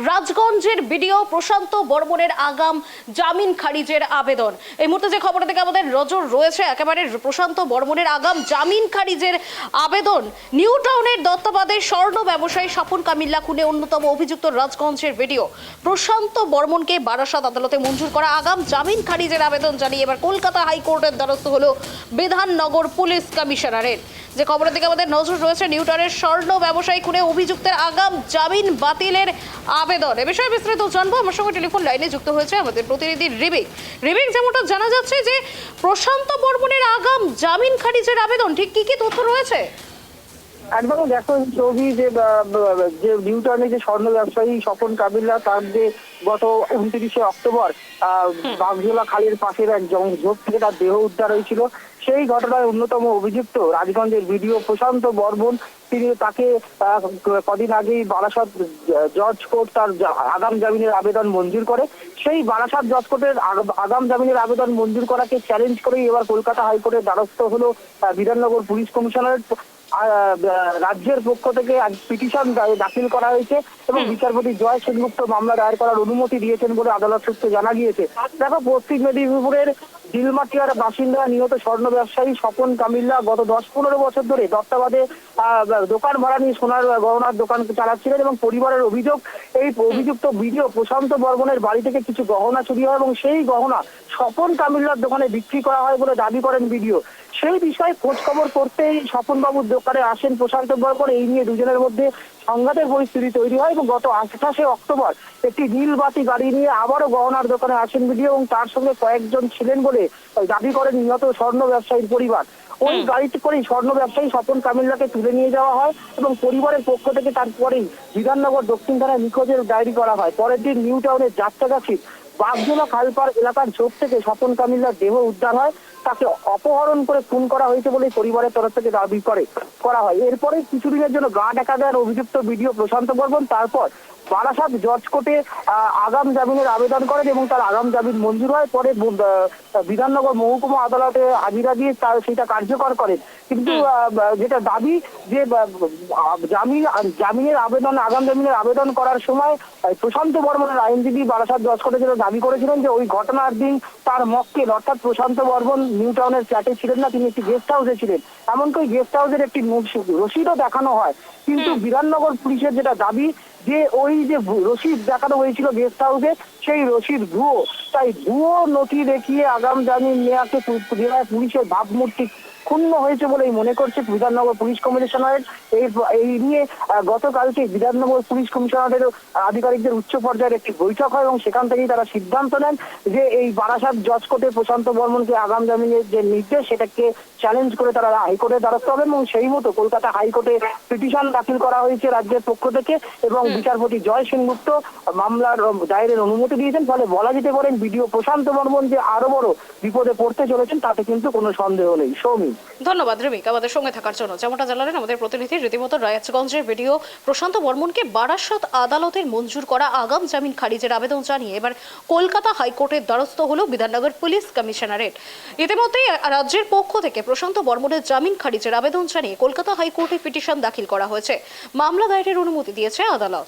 রাজগঞ্জের BDO প্রশান্ত বর্মনের আগাম জামিন খারিজের আবেদন। এই মুহূর্তে যে খবরের দিকে আমাদের নজর রয়েছে, একেবারে প্রশান্ত বর্মনের আগাম জামিন খারিজের আবেদন। নিউ টাউনের দত্তাবাদের স্বর্ণ ব্যবসায়ী স্বপন কামিল্লা খুনে অন্যতম অভিযুক্ত রাজগঞ্জের বিডিও প্রশান্ত বর্মনকে বারাসাত আদালতে মঞ্জুর করা আগাম জামিন খারিজের আবেদন জানিয়ে এবার কলকাতা হাইকোর্টের দ্বারস্থ হলো বিধাননগর পুলিশ কমিশনারেট। যে খবরের দিকে আমাদের নজর রয়েছে, নিউ টাউনের স্বর্ণ ব্যবসায়ী খুনে অভিযুক্তের আগাম জামিন বাতিলের আবেদন। এ বিষয়ে বিস্তারিত জানবো। আমার সঙ্গে টেলিফোন লাইনে যুক্ত হয়েছে আমাদের প্রতিনিধি রিবিক। যেমনটা জানা যাচ্ছে যে প্রশান্ত বর্মনের আগাম জামিন খারিজের আবেদন, ঠিক কি কি তথ্য রয়েছে? একদম দেখো, ছবি যে নিউ টাউনে যে স্বর্ণ ব্যবসায়ী স্বপন কামিল্লা, তার যে গত 29শে অক্টোবর বাগজোলা খালের পাশের এক ঝোপ থেকে তার দেহ উদ্ধার হয়েছিল, সেই ঘটনায় অন্যতম অভিযুক্ত রাজগঞ্জের বিডিও প্রশান্ত বর্মন, তিনি তাকে কদিন আগেই বারাসাত জজ কোর্ট তার আগাম জামিনের আবেদন মঞ্জুর করে। সেই বারাসাত জজ কোর্টের আগাম জামিনের আবেদন মঞ্জুর করাকে চ্যালেঞ্জ করেই এবার কলকাতা হাইকোর্টের দ্বারস্থ হলো বিধাননগর পুলিশ কমিশনারেট। রাজ্যের পক্ষ থেকে পিটিশন দাখিল করা হয়েছে এবং বিচারপতি জয় সেনগুপ্ত মামলা দায়ের করার অনুমতি দিয়েছেন বলে আদালত সূত্রে জানা গিয়েছে। দেখো, পশ্চিম মেদিনীপুরের দিলমাটিয়ার বাসিন্দা নিহত স্বর্ণ ব্যবসায়ী স্বপন কামিল্লা গত 10-15 বছর ধরে দত্তাবাদে দোকান ভাড়া নিয়ে সোনার গহনার দোকান চালাচ্ছিলেন এবং পরিবারের অভিযোগ, এই অভিযুক্ত বিডিও প্রশান্ত বর্মনের বাড়ি থেকে কিছু গহনা চুরি হয় এবং সেই গহনা স্বপন কামিল্লার দোকানে বিক্রি করা হয় বলে দাবি করেন বিডিও। সেই বিষয়ে খোঁজ খবর করতেই স্বপন বাবুর দোকানে আসেন প্রশান্ত বর্মন। এই নিয়ে দুজনের মধ্যে সংঘাতের পরিস্থিতি তৈরি হয় এবং গত 28শে অক্টোবর একটি নীলবাতি গাড়ি নিয়ে আবারও গহনার দোকানে আসেন বিডিও এবং তার সঙ্গে কয়েকজন ছিলেন বলে দাবি করেন নিহত স্বর্ণ ব্যবসায়ীর পরিবার। ওই গাড়িতে করেই স্বর্ণ ব্যবসায়ী স্বপন কামিল্লাকে তুলে নিয়ে যাওয়া হয় এবং পরিবারের পক্ষ থেকে তারপরেই বিধাননগর দক্ষিণ থানায় নিখোঁজের ডায়েরি করা হয়। পরের দিন নিউ টাউনের যাত্রাগাছি বাগজোলা খালপাড় এলাকার ঝোপ থেকে স্বপন কামিল্লার দেহ উদ্ধার হয়। তাকে অপহরণ করে খুন করা হয়েছে বলে পরিবারের তরফ থেকে দাবি করা হয়। এরপরে কিছুদিনের জন্য গা ঢাকা দেওয়ার অভিযুক্ত বিডিও প্রশান্ত বর্মন তারপর বারাসাত জজ কোর্টে আগাম জামিনের আবেদন করেন এবং তার আগাম জামিন মঞ্জুর হয়। পরে বিধাননগর মহকুমা আদালতে হাজিরা দিয়ে সেটা কার্যকর করেন। কিন্তু যেটা দাবি যে জামিনের আবেদন আগাম জামিনের আবেদন করার সময় প্রশান্ত বর্মনের আইনজীবী বারাসাত জজ কোর্টে যেটা দাবি করেছিলেন যে ওই ঘটনার দিন তার মক্কেল অর্থাৎ প্রশান্ত বর্মন নিউ টাউনের ফ্ল্যাটে ছিলেন না, তিনি একটি গেস্ট হাউসে ছিলেন। এমনকি গেস্ট হাউসের একটি রসিদও দেখানো হয়। কিন্তু বিধাননগর পুলিশের যেটা দাবি যে ওই যে রসিদ দেখানো হয়েছিল গেস্ট হাউসে, সেই রসিদ ভুয়ো। তাই ভুয়ো নথি দেখিয়ে আগাম জামিন নেওয়াকে পুলিশের ভাবমূর্তি ক্ষুণ্ণ হয়েছে বলেই মনে করছে বিধাননগর পুলিশ কমিশনারেট। এই নিয়ে গতকালকে বিধাননগর পুলিশ কমিশনারের আধিকারিকদের উচ্চ পর্যায়ের একটি বৈঠক হয় এবং সেখান থেকেই তারা সিদ্ধান্ত নেন যে এই বারাসাত জজ কোর্টে প্রশান্ত বর্মনকে আগাম জামিনের যে নির্দেশ, সেটাকে চ্যালেঞ্জ করে তারা হাইকোর্টে দ্বারস্থ হবেন এবং সেই মতো কলকাতা হাইকোর্টে পিটিশন দাখিল করা হয়েছে রাজ্যের পক্ষ থেকে এবং বিচারপতি জয় সেনগুপ্ত মামলার দায়েরের অনুমতি দিয়েছেন। ফলে বলা যেতে পারেন বিডিও প্রশান্ত বর্মন যে আরো বড় বিপদে পড়তে চলেছেন তাতে কিন্তু কোনো সন্দেহ নেই। সৌমি, ধন্যবাদ রিবিক আমাদের সঙ্গে থাকার জন্য। যেমনটা জানালেন আমাদের প্রতিনিধি, রীতিমতো রাজগঞ্জের বিডিও প্রশান্ত বর্মনকে বারাসাত আদালতের মঞ্জুর করা আগাম জামিন খারিজের আবেদন জানিয়ে এবার কলকাতা হাইকোর্টের দ্বারস্থ হলো বিধাননগর পুলিশ কমিশনারেট। ইতিমধ্যেই রাজ্যের পক্ষ থেকে প্রশান্ত বর্মনের জামিন খারিজের আবেদন জানিয়ে কলকাতা হাইকোর্টে পিটিশন দাখিল করা হয়েছে। মামলা দায়েরের অনুমতি দিয়েছে আদালত।